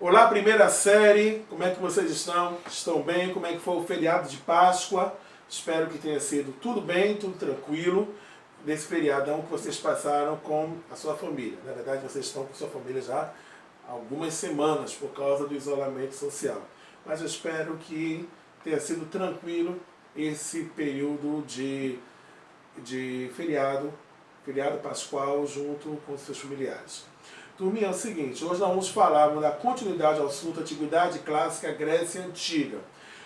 Olá, primeira série, como é que vocês estão? Estão bem? Como é que foi o feriado de Páscoa? Espero que tenha sido tudo bem, tudo tranquilo, nesse feriadão que vocês passaram com a sua família. Na verdade, vocês estão com sua família já há algumas semanas por causa do isolamento social. Mas eu espero que tenha sido tranquilo esse período de feriado pascual junto com seus familiares. Turminha, é o seguinte, hoje nós vamos falar da continuidade ao assunto Antiguidade Clássica, Grécia Antiga.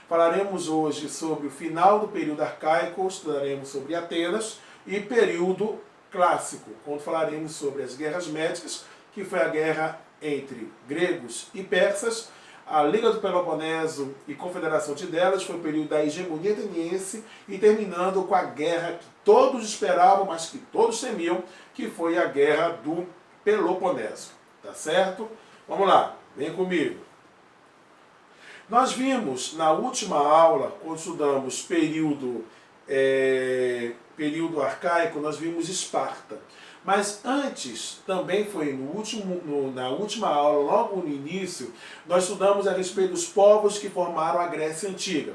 Falaremos hoje sobre o final do período arcaico, estudaremos sobre Atenas, e período clássico, quando falaremos sobre as guerras médicas, que foi a guerra entre gregos e persas, a Liga do Peloponeso e Confederação de Delas, foi o período da hegemonia ateniense, e terminando com a guerra que todos esperavam, mas que todos temiam, que foi a guerra do Peloponeso. Tá certo? Vamos lá, vem comigo. Nós vimos na última aula, quando estudamos período arcaico, nós vimos Esparta. Mas antes, também foi na última aula, logo no início, nós estudamos a respeito dos povos que formaram a Grécia Antiga.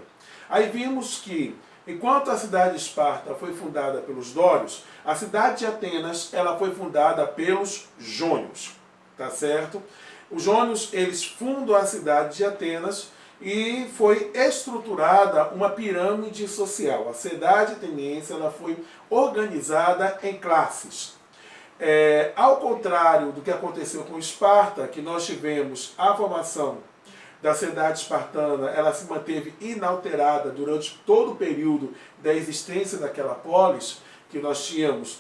Aí vimos que, enquanto a cidade de Esparta foi fundada pelos dórios, a cidade de Atenas ela foi fundada pelos jônios. Tá certo? Os jônios, eles fundam a cidade de Atenas e foi estruturada uma pirâmide social. A cidade ateniense ela foi organizada em classes. Ao contrário do que aconteceu com Esparta, que nós tivemos a formação da cidade espartana, ela se manteve inalterada durante todo o período da existência daquela polis, que nós tínhamos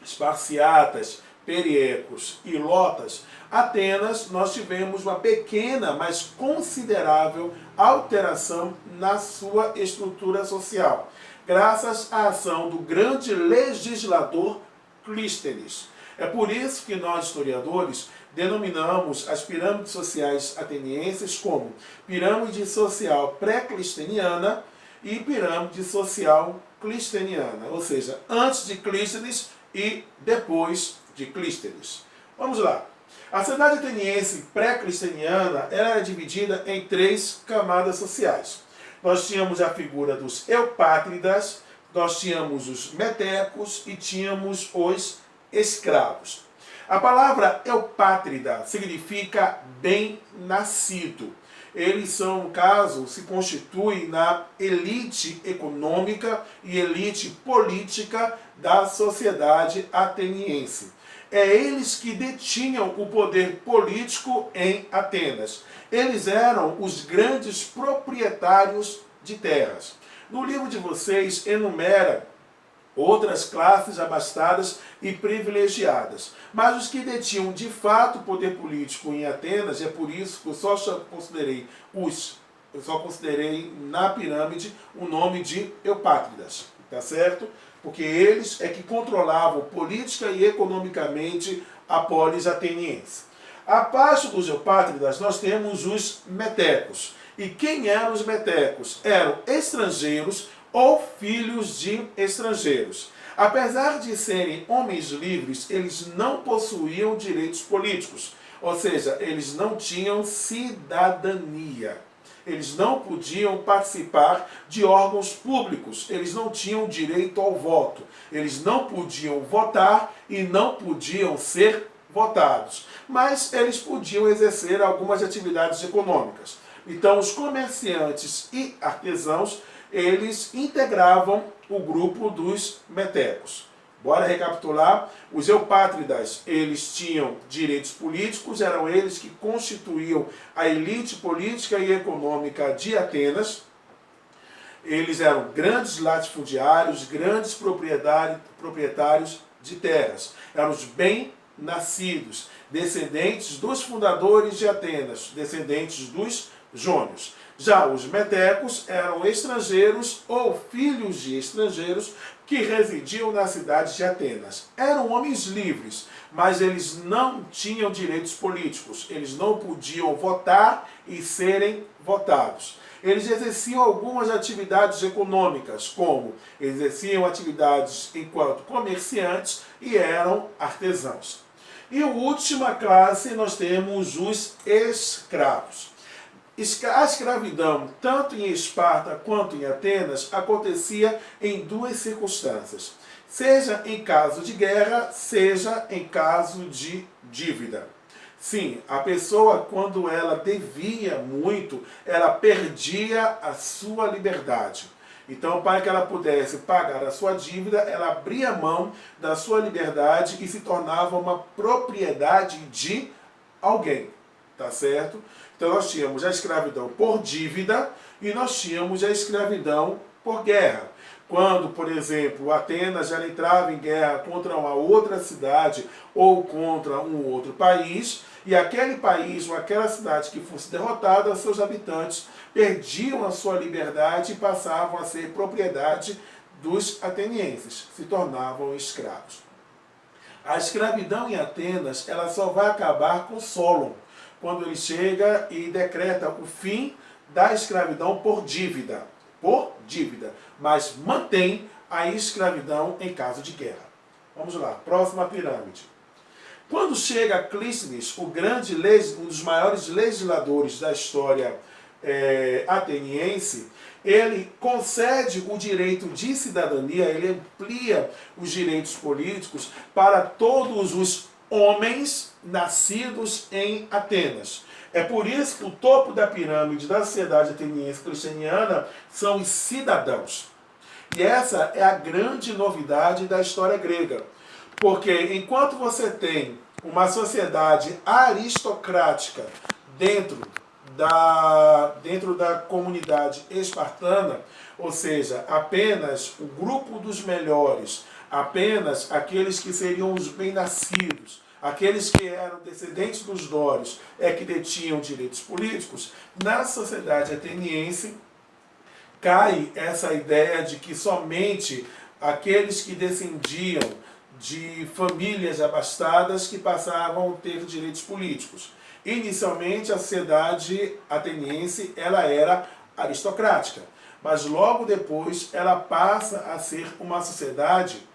esparciatas, periecos e lotas. Atenas, nós tivemos uma pequena, mas considerável alteração na sua estrutura social, graças à ação do grande legislador Clístenes. É por isso que nós, historiadores, denominamos as pirâmides sociais atenienses como pirâmide social pré-clisteniana e pirâmide social clisteniana, ou seja, antes de Clístenes e depois de Clístenes. Vamos lá. A cidade ateniense pré-clisteniana era dividida em 3 camadas sociais. Nós tínhamos a figura dos eupátridas, nós tínhamos os metecos e tínhamos os escravos. A palavra eupátrida significa bem-nascido. Eles são, no caso, se constituem na elite econômica e elite política da sociedade ateniense. É eles que detinham o poder político em Atenas. Eles eram os grandes proprietários de terras. No livro de vocês enumera outras classes abastadas e privilegiadas. Mas os que detinham de fato o poder político em Atenas, e é por isso que eu só considerei na pirâmide o nome de eupátridas, tá certo? Porque eles é que controlavam política e economicamente a polis ateniense. Abaixo dos eupátridas nós temos os metecos. E quem eram os metecos? Eram estrangeiros ou filhos de estrangeiros. Apesar de serem homens livres, eles não possuíam direitos políticos, ou seja, eles não tinham cidadania. Eles não podiam participar de órgãos públicos, eles não tinham direito ao voto, eles não podiam votar e não podiam ser votados, mas eles podiam exercer algumas atividades econômicas. Então, os comerciantes e artesãos, eles integravam o grupo dos metecos. Bora recapitular. Os eupátridas, eles tinham direitos políticos, eram eles que constituíam a elite política e econômica de Atenas. Eles eram grandes latifundiários, grandes proprietários de terras. Eram os bem-nascidos, descendentes dos fundadores de Atenas, descendentes dos jônios. Já os metecos eram estrangeiros ou filhos de estrangeiros que residiam na cidade de Atenas. Eram homens livres, mas eles não tinham direitos políticos. Eles não podiam votar e serem votados. Eles exerciam algumas atividades econômicas, como exerciam atividades enquanto comerciantes e eram artesãos. E a última classe nós temos os escravos. A escravidão, tanto em Esparta quanto em Atenas, acontecia em duas circunstâncias. Seja em caso de guerra, seja em caso de dívida. Sim, a pessoa, quando ela devia muito, ela perdia a sua liberdade. Então, para que ela pudesse pagar a sua dívida, ela abria mão da sua liberdade e se tornava uma propriedade de alguém. Tá certo? Então, nós tínhamos a escravidão por dívida e nós tínhamos a escravidão por guerra. Quando, por exemplo, Atenas já entrava em guerra contra uma outra cidade ou contra um outro país, e aquele país ou aquela cidade que fosse derrotada, seus habitantes perdiam a sua liberdade e passavam a ser propriedade dos atenienses, se tornavam escravos. A escravidão em Atenas, ela só vai acabar com Solon, quando ele chega e decreta o fim da escravidão por dívida, mas mantém a escravidão em caso de guerra. Vamos lá, próxima pirâmide. Quando chega Clístenes, um dos maiores legisladores da história ateniense, ele concede o direito de cidadania, ele amplia os direitos políticos para todos os homens nascidos em Atenas. É por isso que o topo da pirâmide da sociedade ateniense cristiana são os cidadãos. E essa é a grande novidade da história grega. Porque enquanto você tem uma sociedade aristocrática dentro da comunidade espartana, ou seja, apenas o grupo dos melhores, apenas aqueles que seriam os bem-nascidos, aqueles que eram descendentes dos dórios é que detinham direitos políticos, na sociedade ateniense cai essa ideia de que somente aqueles que descendiam de famílias abastadas que passavam a ter direitos políticos. Inicialmente a sociedade ateniense ela era aristocrática, mas logo depois ela passa a ser uma sociedade,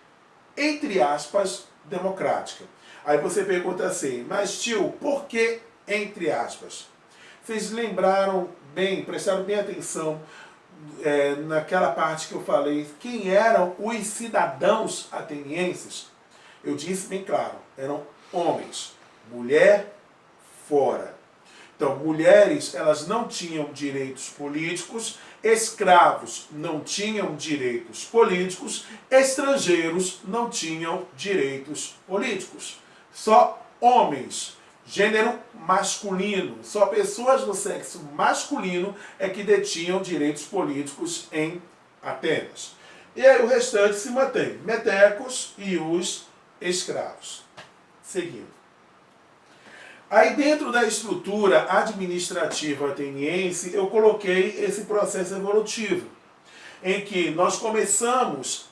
entre aspas, democrática. Aí você pergunta assim, mas tio, por que entre aspas? Vocês lembraram bem, prestaram bem atenção naquela parte que eu falei, quem eram os cidadãos atenienses? Eu disse bem claro, eram homens, mulher fora. Então, mulheres, elas não tinham direitos políticos, escravos não tinham direitos políticos, estrangeiros não tinham direitos políticos. Só homens, gênero masculino, só pessoas do sexo masculino é que detinham direitos políticos em Atenas. E aí o restante se mantém, metecos e os escravos. Seguindo. Aí dentro da estrutura administrativa ateniense, eu coloquei esse processo evolutivo, em que nós começamos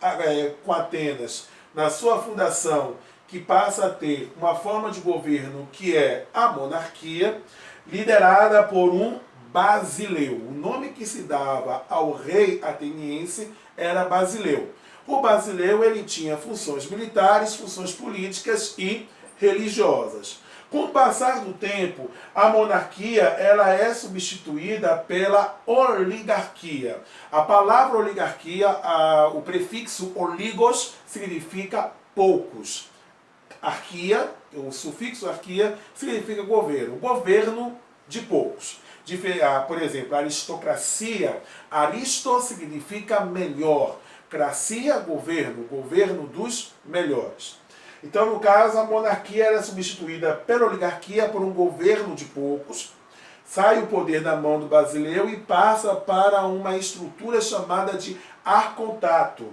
com Atenas, na sua fundação, que passa a ter uma forma de governo que é a monarquia, liderada por um Basileu. O nome que se dava ao rei ateniense era Basileu. O Basileu ele tinha funções militares, funções políticas e religiosas. Com o passar do tempo, a monarquia ela é substituída pela oligarquia. A palavra oligarquia, o prefixo oligos, significa poucos. Arquia, o sufixo arquia, significa governo. Governo de poucos. Por exemplo, aristocracia, aristo significa melhor. Cracia, governo, governo dos melhores. Então, no caso, a monarquia era substituída pela oligarquia por um governo de poucos, sai o poder da mão do Basileu e passa para uma estrutura chamada de arcondato,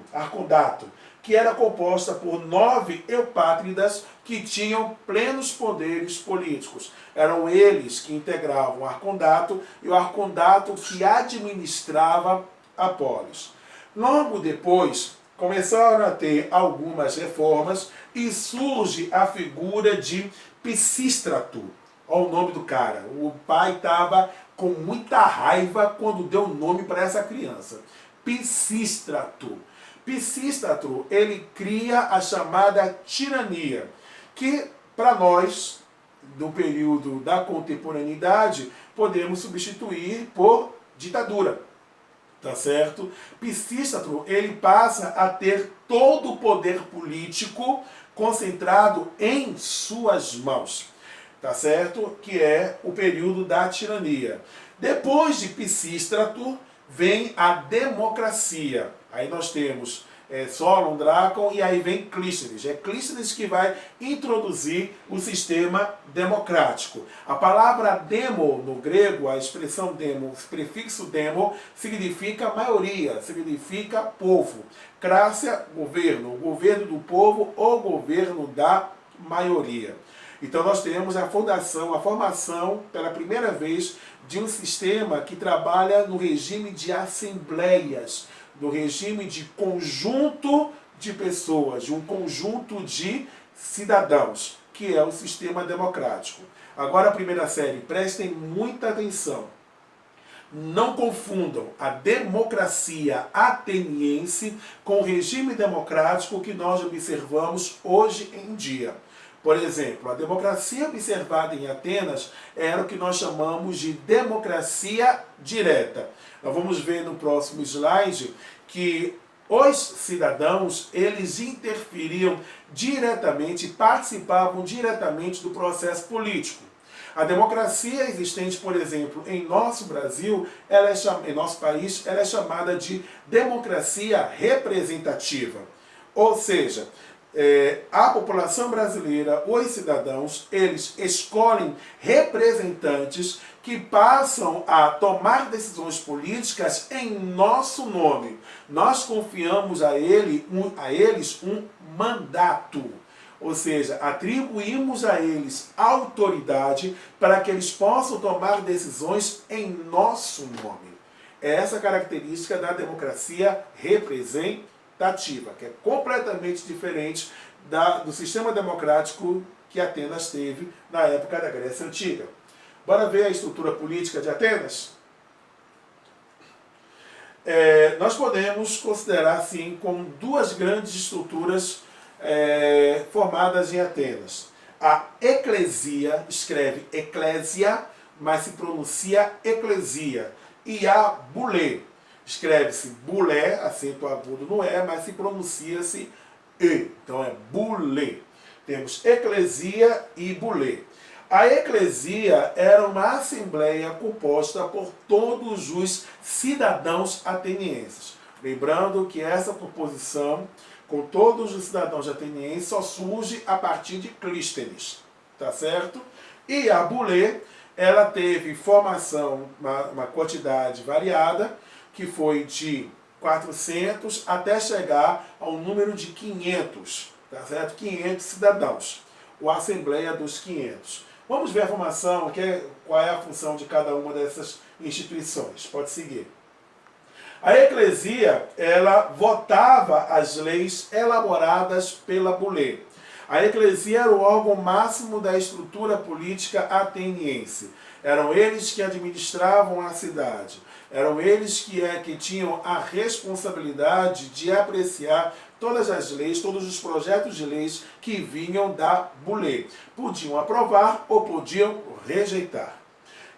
que era composta por 9 eupátridas que tinham plenos poderes políticos. Eram eles que integravam o arcondato e o arcondato que administrava a polis. Logo depois, começaram a ter algumas reformas e surge a figura de Pisístrato. Olha o nome do cara. O pai estava com muita raiva quando deu o nome para essa criança. Pisístrato. Pisístrato, ele cria a chamada tirania, que Para nós, no período da contemporaneidade, podemos substituir por ditadura. Tá certo? Pisístrato, ele passa a ter todo o poder político concentrado em suas mãos. Tá certo? Que é o período da tirania. Depois de Pisístrato, vem a democracia. Aí nós temos Solon, Drácon, e aí vem Clístenes. É Clístenes que vai introduzir o sistema democrático. A palavra demo, no grego, a expressão demo, o prefixo demo, significa maioria, significa povo. Crácia, governo, o governo do povo ou governo da maioria. Então nós temos a formação, pela primeira vez, de um sistema que trabalha no regime de assembleias, no regime de conjunto de pessoas, de um conjunto de cidadãos, que é o sistema democrático. Agora a primeira série, prestem muita atenção. Não confundam a democracia ateniense com o regime democrático que nós observamos hoje em dia. Por exemplo, a democracia observada em Atenas era o que nós chamamos de democracia direta. Nós vamos ver no próximo slide que os cidadãos, eles interferiam diretamente, participavam diretamente do processo político. A democracia existente, por exemplo, em nosso Brasil, em nosso país, ela é chamada de democracia representativa. Ou seja, a população brasileira, os cidadãos, eles escolhem representantes que passam a tomar decisões políticas em nosso nome. Nós confiamos a eles um mandato. Ou seja, atribuímos a eles autoridade para que eles possam tomar decisões em nosso nome. É essa característica da democracia representativa, que é completamente diferente do sistema democrático que Atenas teve na época da Grécia Antiga. Bora ver a estrutura política de Atenas? Nós podemos considerar, assim, como duas grandes estruturas formadas em Atenas. A eclesia, escreve eclésia, mas se pronuncia eclesia. E a bulé, escreve-se bulé, acento agudo no E, mas se pronuncia-se E. Então é bulé. Temos eclesia e bulé. A eclesia era uma assembleia composta por todos os cidadãos atenienses. Lembrando que essa composição com todos os cidadãos atenienses só surge a partir de Clístenes, tá certo? E a bulé, ela teve formação, uma quantidade variada, que foi de 400 até chegar ao número de 500, tá certo? 500 cidadãos, ou a Assembleia dos 500. Vamos ver a formação, qual é a função de cada uma dessas instituições. Pode seguir. A eclesia, ela votava as leis elaboradas pela bulé. A eclesia era o órgão máximo da estrutura política ateniense. Eram eles que administravam a cidade. Eram eles que tinham a responsabilidade de apreciar todas as leis, todos os projetos de leis que vinham da bulé. Podiam aprovar ou podiam rejeitar.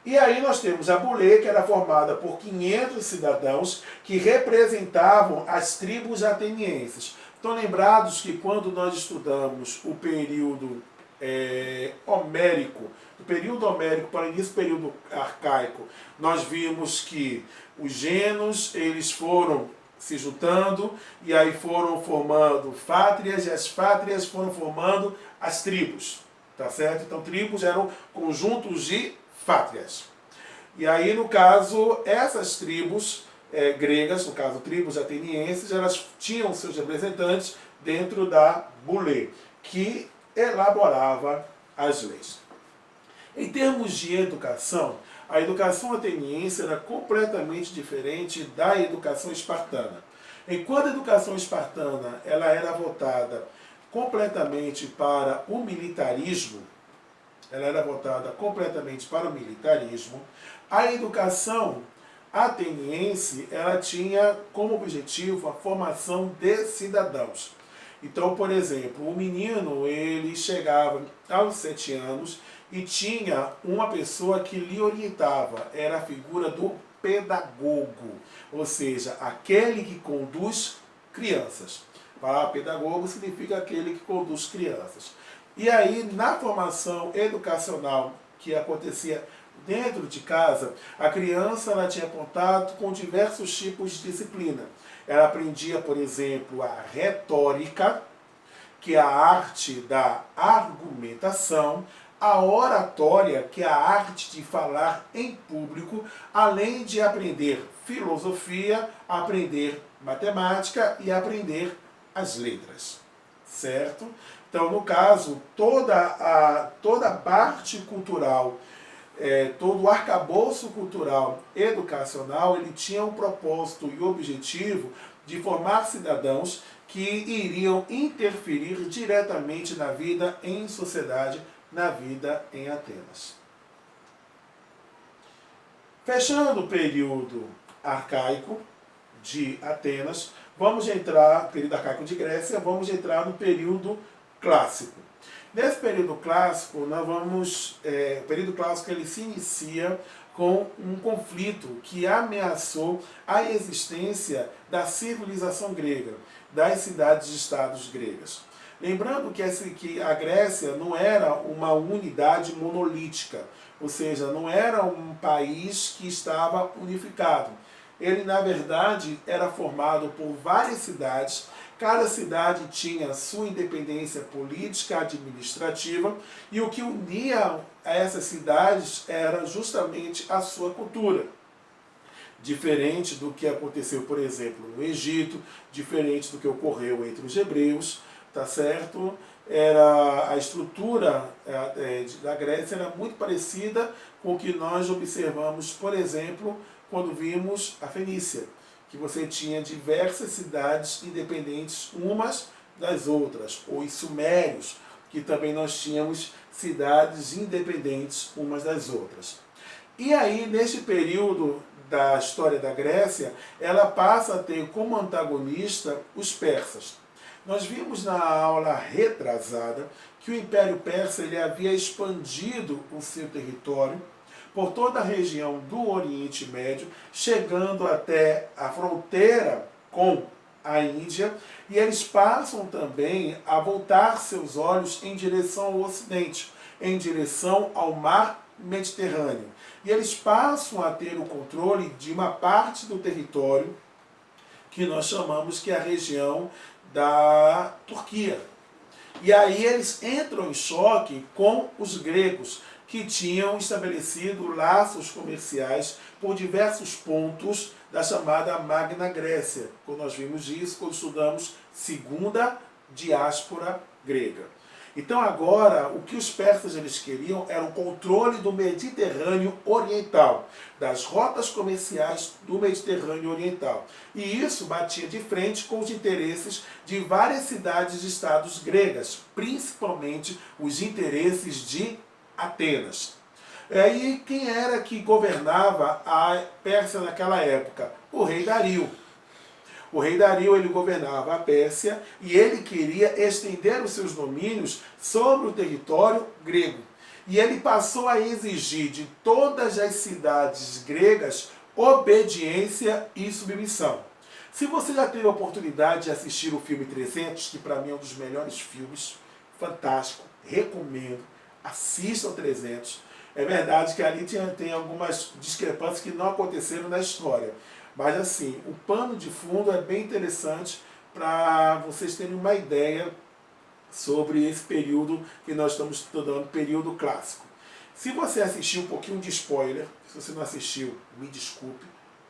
E aí nós temos a bulé, que era formada por 500 cidadãos que representavam as tribos atenienses. Estão lembrados que quando nós estudamos o período homérico, do período homérico para o início do período arcaico, nós vimos que os gêneros, eles foram se juntando e aí foram formando fátrias, e as fátrias foram formando as tribos, tá certo? Então tribos eram conjuntos de fátrias. E aí, no caso, essas tribos gregas, no caso tribos atenienses, elas tinham seus representantes dentro da bulé, que elaborava as leis. Em termos de educação, a educação ateniense era completamente diferente da educação espartana. Enquanto a educação espartana ela era voltada completamente para o militarismo, a educação ateniense ela tinha como objetivo a formação de cidadãos. Então, por exemplo, o menino, ele chegava aos 7 anos e tinha uma pessoa que lhe orientava, era a figura do pedagogo, ou seja, aquele que conduz crianças. Falar pedagogo significa aquele que conduz crianças. E aí, na formação educacional que acontecia dentro de casa, a criança ela tinha contato com diversos tipos de disciplina. Ela aprendia, por exemplo, a retórica, que é a arte da argumentação, a oratória, que é a arte de falar em público, além de aprender filosofia, aprender matemática e aprender as letras, certo? Então, no caso, toda a parte cultural, todo o arcabouço cultural educacional, ele tinha um propósito e objetivo de formar cidadãos que iriam interferir diretamente na vida em sociedade, na vida em Atenas. Fechando o período arcaico de Atenas, vamos entrar, período arcaico de Grécia, vamos entrar no período clássico. Nesse período clássico, o período clássico ele se inicia com um conflito que ameaçou a existência da civilização grega, das cidades-estados gregas. Lembrando que a Grécia não era uma unidade monolítica, ou seja, não era um país que estava unificado. Ele, na verdade, era formado por várias cidades. Cada cidade tinha sua independência política, administrativa, e o que unia a essas cidades era justamente a sua cultura. Diferente do que aconteceu, por exemplo, no Egito, diferente do que ocorreu entre os hebreus, tá certo? A estrutura da Grécia era muito parecida com o que nós observamos, por exemplo, quando vimos a Fenícia, que você tinha diversas cidades independentes umas das outras, ou os sumérios, que também nós tínhamos cidades independentes umas das outras. E aí, neste período da história da Grécia, ela passa a ter como antagonista os persas. Nós vimos na aula retrasada que o Império Persa ele havia expandido o seu território por toda a região do Oriente Médio, chegando até a fronteira com a Índia, e eles passam também a voltar seus olhos em direção ao Ocidente, em direção ao Mar Mediterrâneo. E eles passam a ter o controle de uma parte do território que nós chamamos que é a região da Turquia. E aí eles entram em choque com os gregos, que tinham estabelecido laços comerciais por diversos pontos da chamada Magna Grécia. Quando nós vimos isso, quando estudamos segunda diáspora grega. Então agora, o que os persas eles queriam era o controle do Mediterrâneo Oriental, das rotas comerciais do Mediterrâneo Oriental. E isso batia de frente com os interesses de várias cidades e estados gregas, principalmente os interesses de Atenas. E aí, quem era que governava a Pérsia naquela época? O rei Dario. O rei Dario ele governava a Pérsia e ele queria estender os seus domínios sobre o território grego. E ele passou a exigir de todas as cidades gregas obediência e submissão. Se você já teve a oportunidade de assistir o filme 300, que para mim é um dos melhores filmes, fantástico, recomendo, assistam 300. É verdade que ali tem algumas discrepâncias que não aconteceram na história. Mas assim, o pano de fundo é bem interessante para vocês terem uma ideia sobre esse período que nós estamos estudando, período clássico. Se você assistiu um pouquinho de spoiler, se você não assistiu, me desculpe,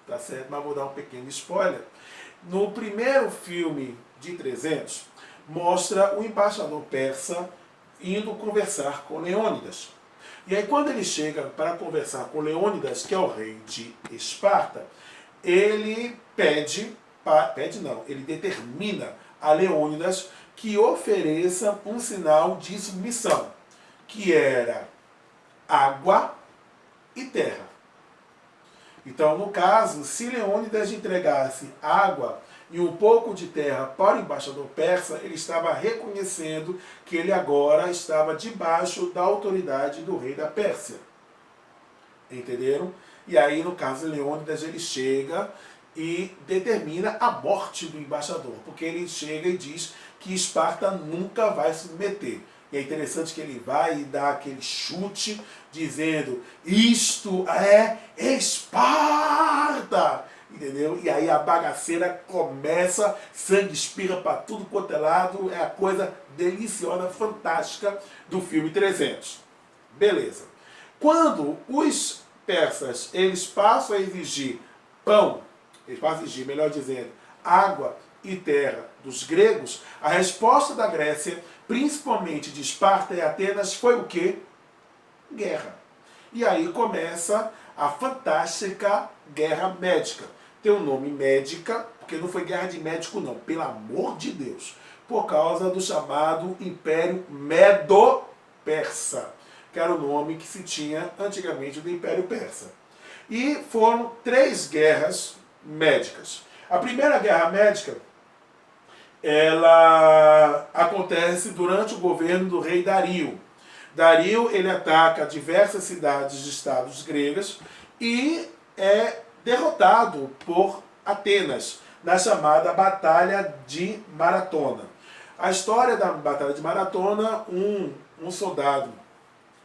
tá certo? Mas vou dar um pequeno spoiler. No primeiro filme de 300, mostra o embaixador persa indo conversar com Leônidas. E aí quando ele chega para conversar com Leônidas, que é o rei de Esparta, ele ele determina a Leônidas que ofereça um sinal de submissão, que era água e terra. Então, no caso, se Leônidas entregasse água, e um pouco de terra para o embaixador persa, ele estava reconhecendo que ele agora estava debaixo da autoridade do rei da Pérsia. Entenderam? E aí, no caso de Leônidas, ele chega e determina a morte do embaixador, porque ele chega e diz que Esparta nunca vai se submeter. E é interessante que ele vai e dá aquele chute, dizendo, isto é Esparta! Entendeu? E aí a bagaceira começa, sangue espirra para tudo quanto é lado, é a coisa deliciosa, fantástica do filme 300. Beleza. Quando os persas, eles passam a exigir pão, eles passam a exigir, melhor dizendo, água e terra dos gregos, a resposta da Grécia, principalmente de Esparta e Atenas, foi o quê? Guerra. E aí começa a fantástica Guerra Médica. Tem o nome médica, porque não foi guerra de médico não, pelo amor de Deus, por causa do chamado Império Medo-Persa, que era o nome que se tinha antigamente do Império Persa. E foram 3 guerras médicas. A primeira guerra médica, ela acontece durante o governo do rei Dario. Dario, ele ataca diversas cidades e estados gregas e é derrotado por Atenas na chamada Batalha de Maratona. A história da Batalha de Maratona, um soldado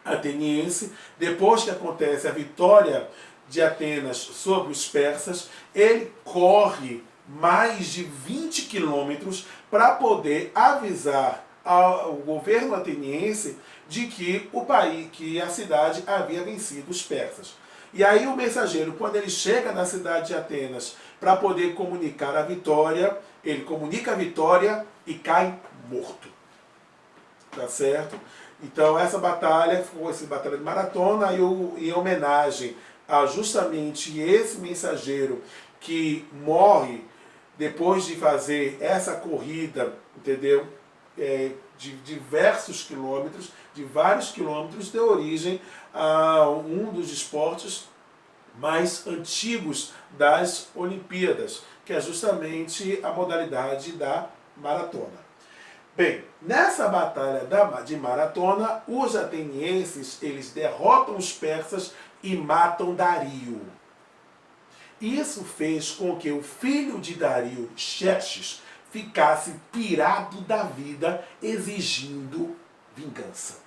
ateniense, depois que acontece a vitória de Atenas sobre os persas, ele corre mais de 20 quilômetros para poder avisar ao governo ateniense de que o país, que a cidade havia vencido os persas. E aí o mensageiro, quando ele chega na cidade de Atenas para poder comunicar a vitória, ele comunica a vitória e cai morto. Tá certo? Então essa batalha foi essa batalha de Maratona em homenagem a justamente esse mensageiro que morre depois de fazer essa corrida, entendeu? De diversos quilômetros, de vários quilômetros, deu origem a um dos esportes mais antigos das Olimpíadas, que é justamente a modalidade da maratona. Bem, nessa batalha de Maratona, os atenienses, eles derrotam os persas e matam Dario. Isso fez com que o filho de Dario, Xerxes, ficasse pirado da vida, exigindo vingança.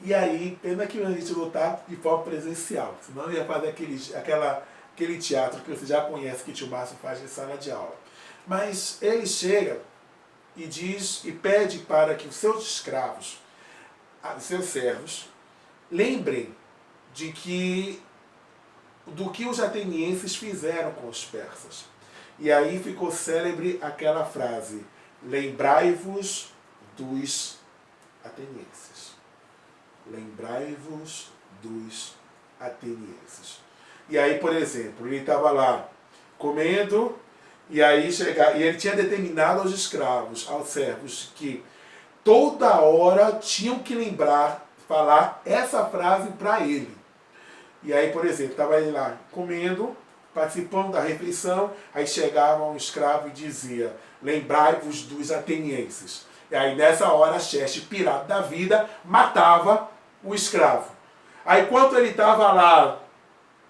E aí, pena que a gente lutar de forma presencial, senão ia fazer aquele teatro que você já conhece, que o tio Márcio faz em sala de aula. Mas ele chega e diz e pede para que os seus escravos, os seus servos, lembrem do que os atenienses fizeram com os persas. E aí ficou célebre aquela frase, lembrai-vos dos atenienses. Lembrai-vos dos atenienses. E aí, por exemplo, ele estava lá comendo, e aí e ele tinha determinado aos escravos, aos servos, que toda hora tinham que falar essa frase para ele. E aí, por exemplo, estava ele lá comendo, participando da refeição, aí chegava um escravo e dizia, lembrai-vos dos atenienses. E aí nessa hora Xerxes, pirado da vida, matava o escravo. Aí enquanto ele estava lá,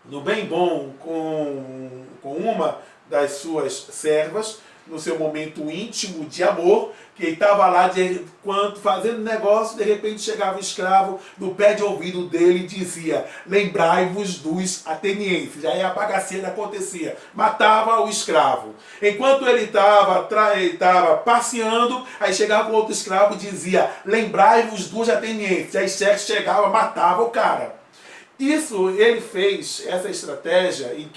no bem bom, com uma das suas servas, no seu momento íntimo de amor, que ele estava lá fazendo negócio, de repente chegava o escravo no pé de ouvido dele e dizia, lembrai-vos dos atenienses. Aí a bagaceira acontecia, matava o escravo. Enquanto ele estava passeando, aí chegava outro escravo e dizia, lembrai-vos dos atenienses. Aí Xerxes chegava, matava o cara. Isso ele fez, essa estratégia, e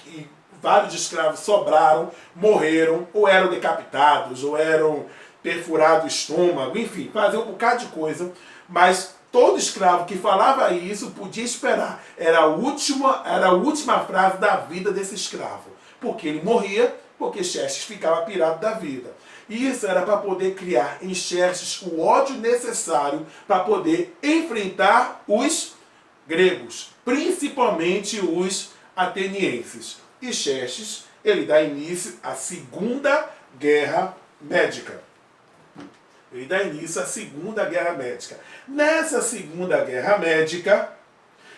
vários escravos sobraram, morreram, ou eram decapitados, ou eram perfurados o estômago, enfim, fazer um bocado de coisa, mas todo escravo que falava isso podia esperar. Era a última frase da vida desse escravo, porque ele morria, porque Xerxes ficava pirado da vida. E isso era para poder criar em Xerxes o ódio necessário para poder enfrentar os gregos, principalmente os atenienses. E Xerxes, ele dá início à Segunda Guerra Médica. Ele dá início à Segunda Guerra Médica. Nessa Segunda Guerra Médica,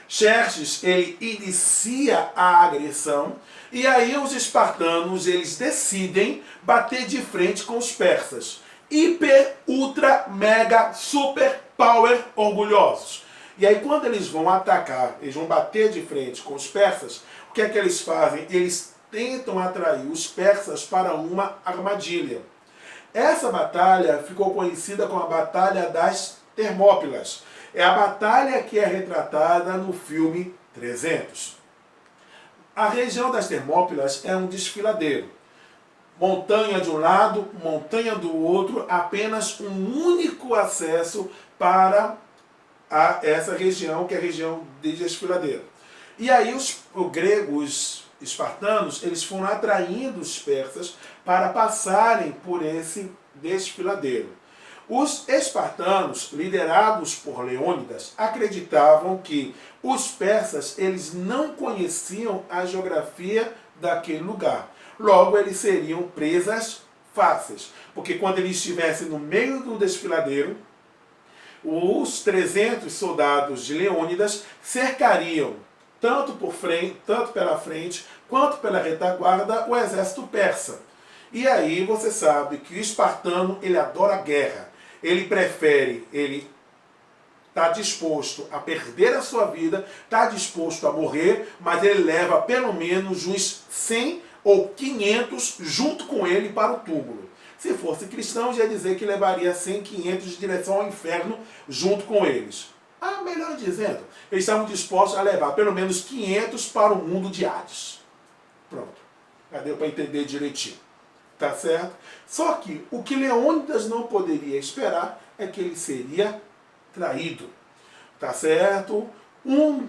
Xerxes, ele inicia a agressão e aí os espartanos, eles decidem bater de frente com os persas. Hiper, ultra, mega, super, power, orgulhosos. E aí quando eles vão atacar, eles vão bater de frente com os persas, o que é que eles fazem? Eles tentam atrair os persas para uma armadilha. Essa batalha ficou conhecida como a Batalha das Termópilas. É a batalha que é retratada no filme 300. A região das Termópilas é um desfiladeiro. Montanha de um lado, montanha do outro, apenas um único acesso para essa região, que é a região de desfiladeiro. E aí os gregos espartanos, eles foram atraindo os persas para passarem por esse desfiladeiro. Os espartanos, liderados por Leônidas, acreditavam que os persas, eles não conheciam a geografia daquele lugar. Logo, eles seriam presas fáceis, porque quando eles estivessem no meio do desfiladeiro, os 300 soldados de Leônidas cercariam tanto pela frente quanto pela retaguarda o exército persa. E aí você sabe que o espartano, ele adora guerra. Ele está disposto a perder a sua vida, está disposto a morrer, mas ele leva pelo menos uns 100 ou 500 junto com ele para o túmulo. Se fosse cristão, já ia dizer que levaria 100, 500 de direção ao inferno junto com eles. Ah, melhor dizendo, eles estavam dispostos a levar pelo menos 500 para o mundo de Hades. Pronto, já deu para entender direitinho. Tá certo? Só que o que Leônidas não poderia esperar é que ele seria traído. Tá certo? Um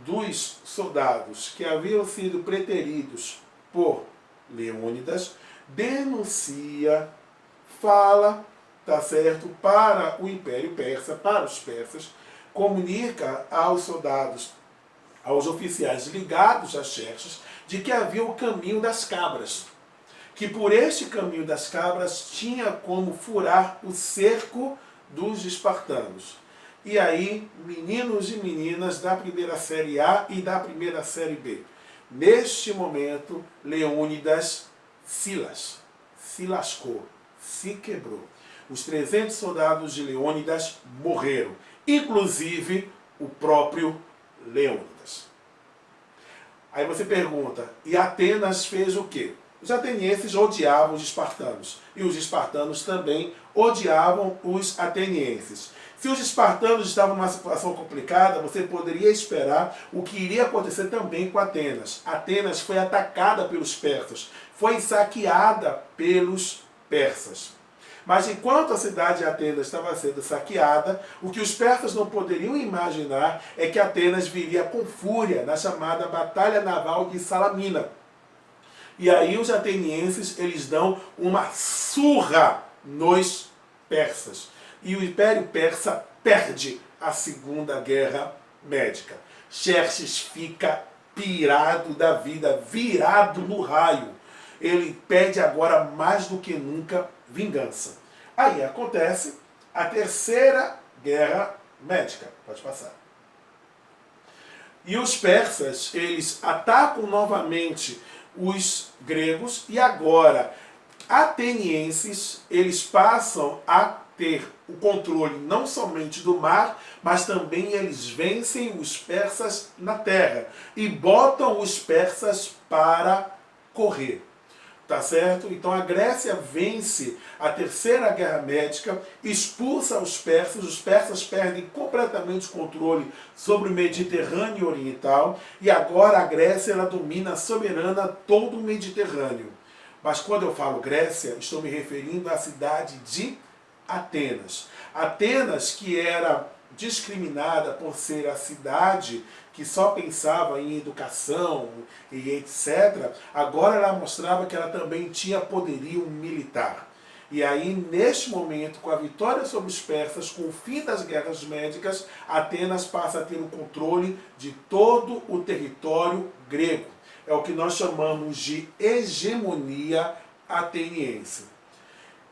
dos soldados que haviam sido preteridos por Leônidas denuncia, fala, tá certo, para o Império Persa, para os persas, comunica aos soldados, aos oficiais ligados a Xerxes, de que havia o caminho das cabras. Que por este caminho das cabras tinha como furar o cerco dos espartanos. E aí, meninos e meninas da primeira série A e da primeira série B. Neste momento, Leônidas se lascou, se quebrou. Os 300 soldados de Leônidas morreram, inclusive o próprio Leônidas. Aí você pergunta, e Atenas fez o quê? Os atenienses odiavam os espartanos, e os espartanos também odiavam os atenienses. Se os espartanos estavam numa situação complicada, você poderia esperar o que iria acontecer também com Atenas. Atenas foi atacada pelos persas, foi saqueada pelos persas. Mas enquanto a cidade de Atenas estava sendo saqueada, o que os persas não poderiam imaginar é que Atenas viria com fúria na chamada Batalha Naval de Salamina. E aí os atenienses, eles dão uma surra nos persas. E o Império Persa perde a Segunda Guerra Médica. Xerxes fica pirado da vida, virado no raio. Ele pede agora mais do que nunca vingança. Aí acontece a Terceira Guerra Médica. Pode passar. E os persas, eles atacam novamente os gregos, e agora atenienses, eles passam a ter o controle não somente do mar, mas também eles vencem os persas na terra e botam os persas para correr. Tá certo? Então a Grécia vence a Terceira Guerra Médica, expulsa os persas perdem completamente o controle sobre o Mediterrâneo Oriental, e agora a Grécia ela domina soberana todo o Mediterrâneo. Mas quando eu falo Grécia, estou me referindo à cidade de Atenas. Atenas, que era discriminada por ser a cidade que só pensava em educação e etc., agora ela mostrava que ela também tinha poderio militar. E aí, neste momento, com a vitória sobre os persas, com o fim das guerras médicas, Atenas passa a ter o controle de todo o território grego. É o que nós chamamos de hegemonia ateniense.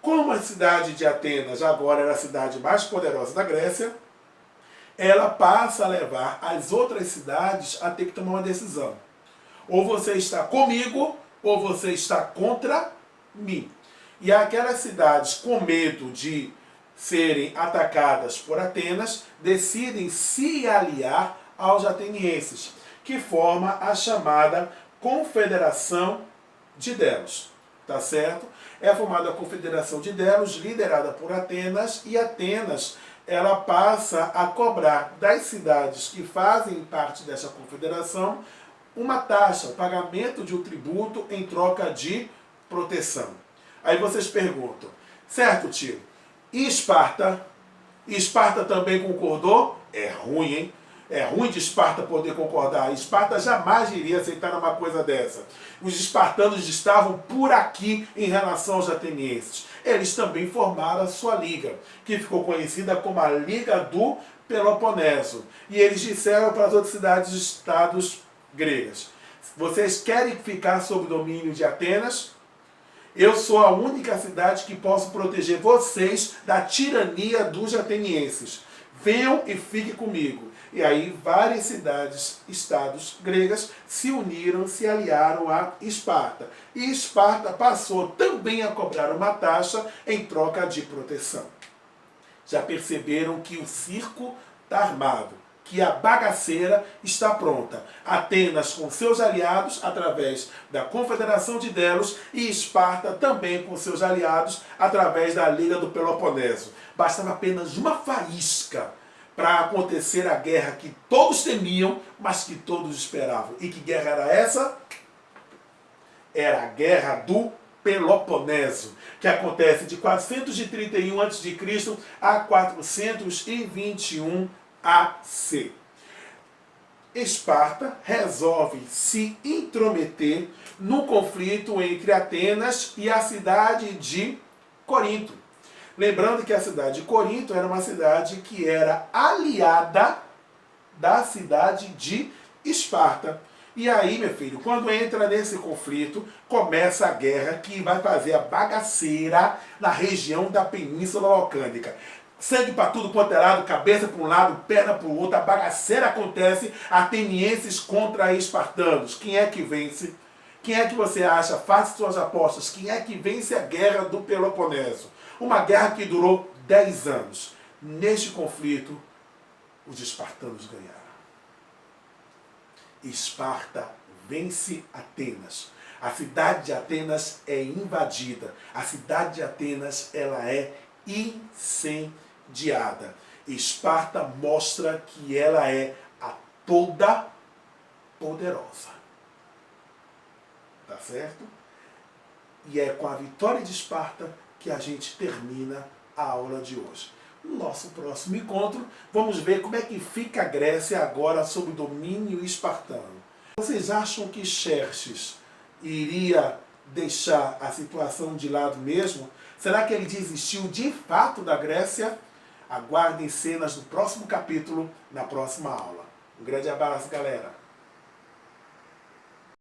Como a cidade de Atenas agora era a cidade mais poderosa da Grécia, ela passa a levar as outras cidades a ter que tomar uma decisão. Ou você está comigo, ou você está contra mim. E aquelas cidades, com medo de serem atacadas por Atenas, decidem se aliar aos atenienses, que forma a chamada Confederação de Delos. Tá certo? É formada a Confederação de Delos, liderada por Atenas, e Atenas ela passa a cobrar das cidades que fazem parte dessa confederação uma taxa, o pagamento de um tributo em troca de proteção. Aí vocês perguntam, certo, tio? E Esparta? Esparta também concordou? É ruim, hein? É ruim de Esparta poder concordar. Esparta jamais iria aceitar uma coisa dessa. Os espartanos estavam por aqui em relação aos atenienses. Eles também formaram a sua liga, que ficou conhecida como a Liga do Peloponeso. E eles disseram para as outras cidades e estados gregas: vocês querem ficar sob o domínio de Atenas? Eu sou a única cidade que posso proteger vocês da tirania dos atenienses. Venham e fiquem comigo. E aí várias cidades, estados gregas se uniram, se aliaram a Esparta. E Esparta passou também a cobrar uma taxa em troca de proteção. Já perceberam que o circo está armado, que a bagaceira está pronta. Atenas com seus aliados, através da Confederação de Delos, e Esparta também com seus aliados, através da Liga do Peloponeso. Bastava apenas uma faísca para acontecer a guerra que todos temiam, mas que todos esperavam. E que guerra era essa? Era a Guerra do Peloponeso, que acontece de 431 a.C. a 421 AC. Esparta resolve se intrometer no conflito entre Atenas e a cidade de Corinto. Lembrando que a cidade de Corinto era uma cidade que era aliada da cidade de Esparta. E aí, meu filho, quando entra nesse conflito, começa a guerra que vai fazer a bagaceira na região da Península Balcânica. Sangue para tudo quanto é lado, cabeça para um lado, perna para o outro, a bagaceira acontece, atenienses contra espartanos. Quem é que vence? Quem é que você acha? Faça suas apostas. Quem é que vence a Guerra do Peloponeso? Uma guerra que durou 10 anos. Neste conflito, os espartanos ganharam. Esparta vence Atenas. A cidade de Atenas é invadida. A cidade de Atenas ela é incendiada. Esparta mostra que ela é a toda poderosa. Tá certo? E é com a vitória de Esparta que a gente termina a aula de hoje. No nosso próximo encontro, vamos ver como é que fica a Grécia agora sob o domínio espartano. Vocês acham que Xerxes iria deixar a situação de lado mesmo? Será que ele desistiu de fato da Grécia? Aguardem cenas do próximo capítulo, na próxima aula. Um grande abraço, galera!